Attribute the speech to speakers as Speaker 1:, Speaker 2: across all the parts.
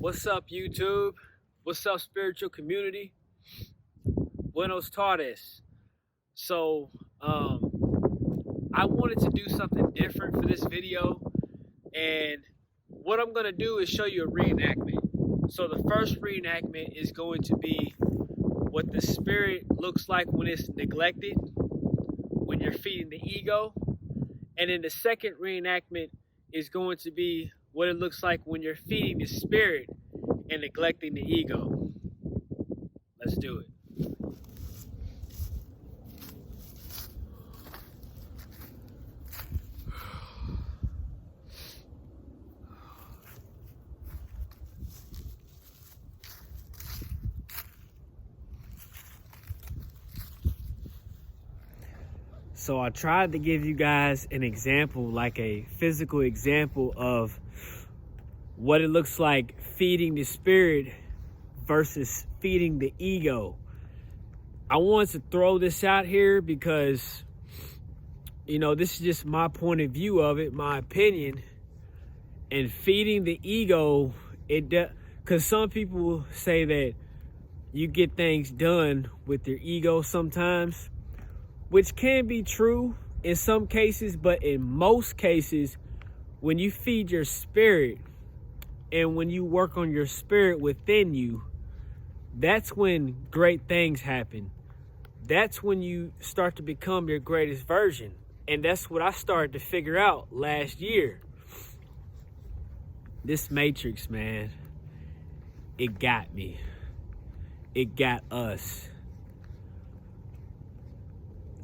Speaker 1: What's up, YouTube? What's up, spiritual community? Buenos tardes. So, I wanted to do something different for this video, and what I'm going to do is show you a reenactment. So, the first reenactment is going to be what the spirit looks like when it's neglected, when you're feeding the ego. And then the second reenactment is going to be what it looks like when you're feeding the spirit and neglecting the ego. Let's do it. So I tried to give you guys an example, like a physical example of what it looks like feeding the spirit versus feeding the ego. I wanted to throw this out here because, this is just my point of view of it, my opinion. And feeding the ego, because some people say that you get things done with your ego sometimes, which can be true in some cases, but in most cases, when you feed your spirit and when you work on your spirit within you, that's when great things happen. That's when you start to become your greatest version. And that's what I started to figure out last year. This matrix, man, it got me. It got us.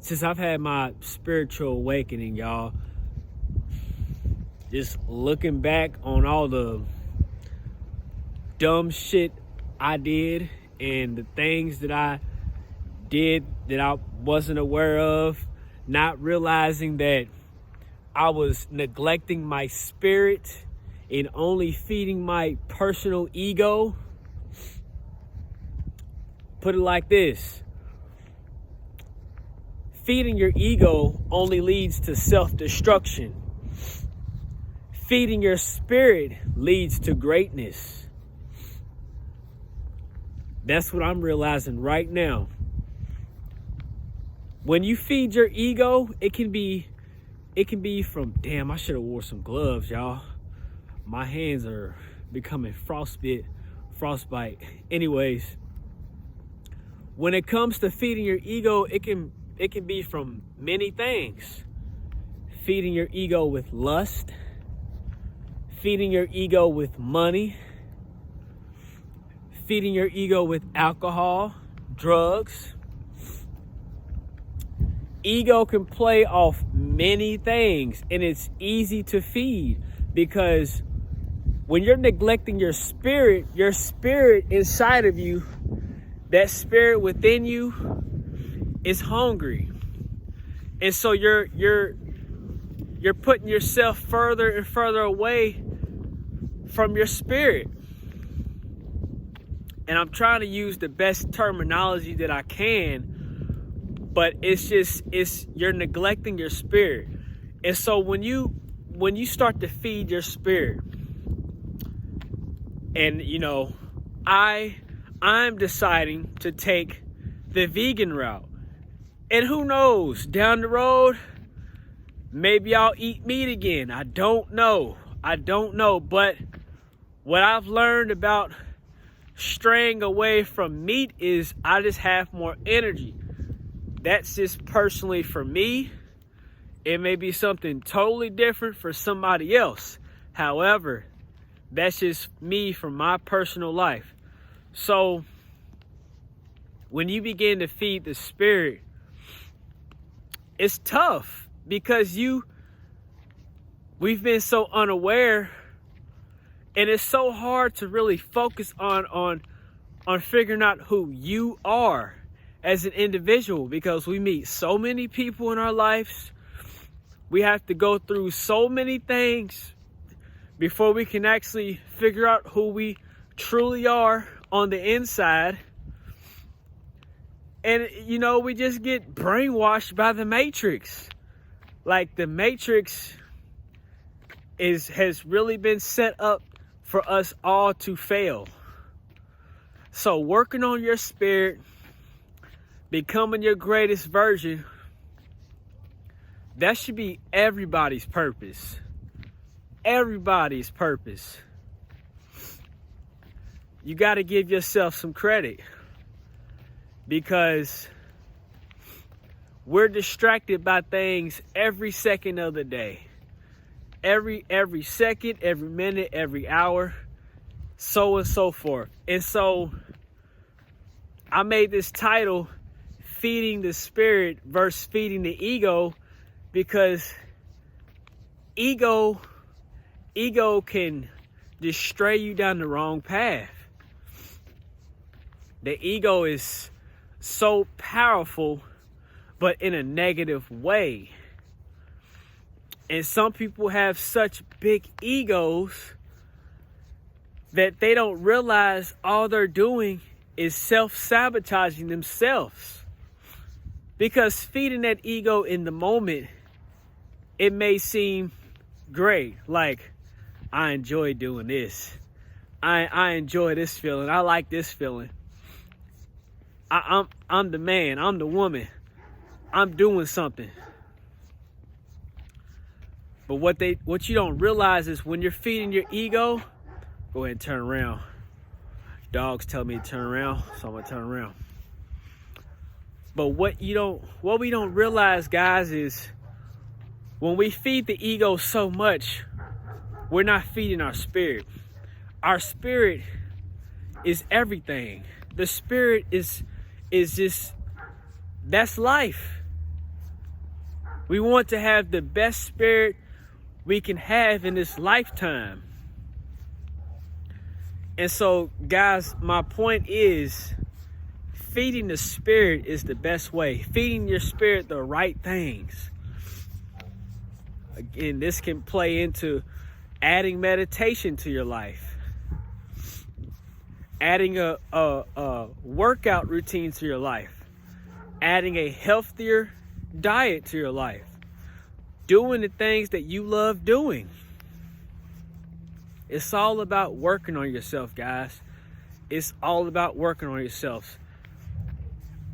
Speaker 1: Since I've had my spiritual awakening, y'all, just looking back on all the dumb shit I did and the things that I did that I wasn't aware of, not realizing that I was neglecting my spirit and only feeding my personal ego. Put it like this. Feeding your ego only leads to self-destruction. Feeding your spirit leads to greatness. That's what I'm realizing right now. When you feed your ego, it can be from, damn, I should have wore some gloves, y'all. My hands are becoming frostbite. Anyways, when it comes to feeding your ego, it can be from many things. Feeding your ego with lust, feeding your ego with money, feeding your ego with alcohol, drugs. Ego can play off many things, and it's easy to feed because when you're neglecting your spirit inside of you, that spirit within you is hungry. And so you're putting yourself further and further away from your spirit. And I'm trying to use the best terminology that I can, but you're neglecting your spirit. And so when you start to feed your spirit, and I'm deciding to take the vegan route. And who knows, down the road, maybe I'll eat meat again. I don't know. But what I've learned about straying away from meat is I just have more energy. That's just personally for me. It may be something totally different for somebody else. However, that's just me from my personal life. So when you begin to feed the spirit, it's tough because we've been so unaware, and it's so hard to really focus on figuring out who you are as an individual, because we meet so many people in our lives. We have to go through so many things before we can actually figure out who we truly are on the inside. And, we just get brainwashed by the Matrix. Like, the Matrix has really been set up for us all to fail. So working on your spirit, becoming your greatest version, that should be everybody's purpose. Everybody's purpose. You got to give yourself some credit, because we're distracted by things every second of the day. Every second, every minute, every hour, so and so forth. And so I made this title, Feeding the Spirit versus Feeding the Ego, because ego can just stray you down the wrong path. The ego is so powerful, but in a negative way. And some people have such big egos that they don't realize all they're doing is self-sabotaging themselves. Because feeding that ego in the moment, it may seem great. Like, I enjoy doing this. I enjoy this feeling. I like this feeling. I'm the man. I'm the woman. I'm doing something. But what you don't realize is when you're feeding your ego, go ahead and turn around. Dogs tell me to turn around, so I'm gonna turn around. But what we don't realize, guys, is when we feed the ego so much, we're not feeding our spirit. Our spirit is everything. The spirit is just, that's life. We want to have the best spirit we can have in this lifetime. And so, guys, my point is, feeding the spirit is the best way. Feeding your spirit the right things. Again, this can play into adding meditation to your life. Adding a workout routine to your life. Adding a healthier diet to your life. Doing the things that you love doing. It's all about working on yourself, guys. It's all about working on yourselves.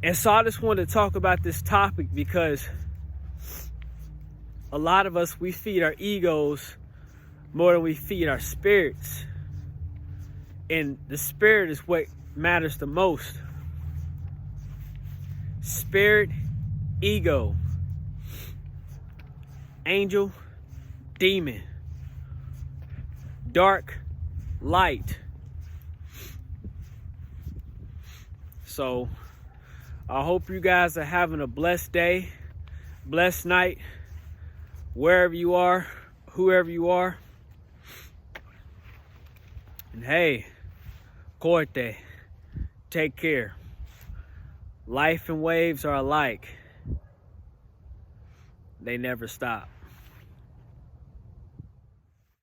Speaker 1: And so I just wanted to talk about this topic because a lot of us, we feed our egos more than we feed our spirits. And the spirit is what matters the most. Spirit, ego. Angel, demon. Dark, light. So I hope you guys are having a blessed day, blessed night, wherever you are, whoever you are. And hey, corte, take care. Life and waves are alike. They never stop.